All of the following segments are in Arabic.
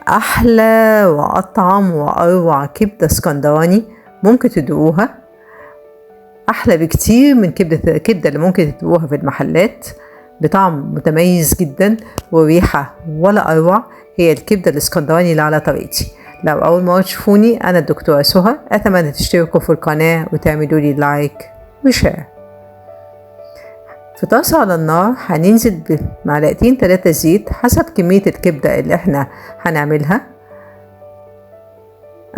أحلى وأطعم وأروع كبدة اسكندراني ممكن تدوقوها، أحلى بكتير من الكبدة اللي ممكن تدوقوها في المحلات، بطعم متميز جدا وريحة ولا أروع. هي الكبدة الاسكندراني اللي على طريقتي. لو أول مرة تشوفوني أنا الدكتورة سهى، أتمنى تشتركوا في القناة وتعملوا لي لايك وشير. في طاسة على النار هننزل بمعلقتين 3 زيت حسب كمية الكبدة اللي احنا هنعملها.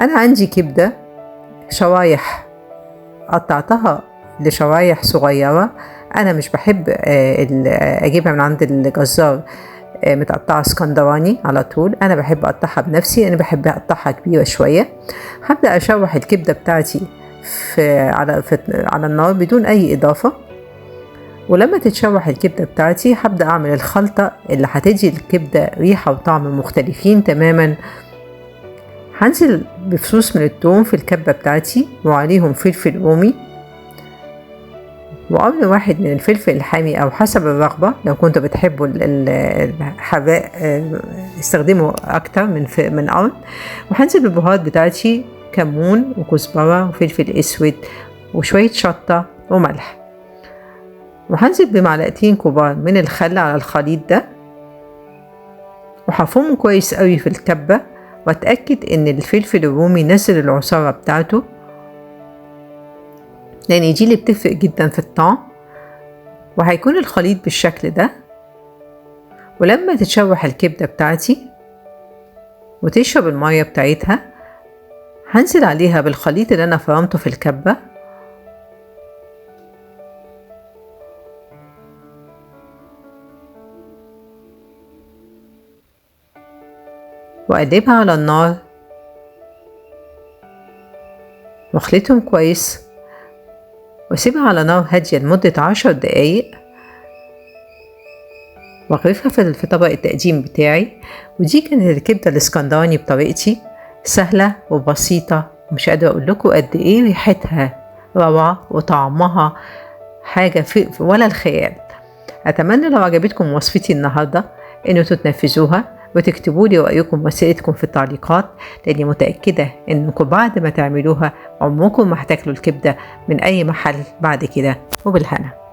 أنا عندي كبدة شرايح قطعتها لشرايح صغيرة، أنا مش بحب أجيبها من عند الجزار متقطعة اسكندراني على طول، أنا بحب أقطعها بنفسي، أنا بحب أقطعها كبيرة شوية. هبدأ أشوح الكبدة بتاعتي على النار بدون أي إضافة، ولما تتشوح الكبدة بتاعتي هبدأ أعمل الخلطة اللي هتدي الكبدة ريحة وطعم مختلفين تماما. هنزل بفصوص من الثوم في الكبة بتاعتي وعليهم فلفل رومي وقرن واحد من الفلفل الحامي أو حسب الرغبة، لو كنتوا بتحبوا الحراق استخدموا أكتر من قرن. وهنزل بالبهارات بتاعتي كمون وكزبرة وفلفل أسود وشوية شطة وملح، وهنزل بمعلقتين كبار من الخل على الخليط ده وهفرمه كويس قوي في الكبة، واتأكد ان الفلفل الرومي نزل العصارة بتاعته، لان دي اللي بتفرق جدا في الطعم. وهيكون الخليط بالشكل ده. ولما تتشوح الكبدة بتاعتي وتشرب المية بتاعتها، هنزل عليها بالخليط اللي انا فرمته في الكبة وأقلبها على النار واخلطهم كويس واسيبها على نار هادية لمدة 10 دقايق، واغرفها في طبق التقديم بتاعي. ودي كانت الكبدة الاسكندراني بطريقتي، سهلة وبسيطة، مش قادرة اقول لكم قد ايه ريحتها روعة وطعمها حاجة ولا الخيال. اتمنى لو عجبتكم وصفتي النهاردة انه تتنفذوها وتكتبوا لي رأيكم وأسئلتكم في التعليقات، لأني متأكدة أنكم بعد ما تعملوها عمركم ما هتاكلوا الكبدة من أي محل بعد كده. وبالهنا.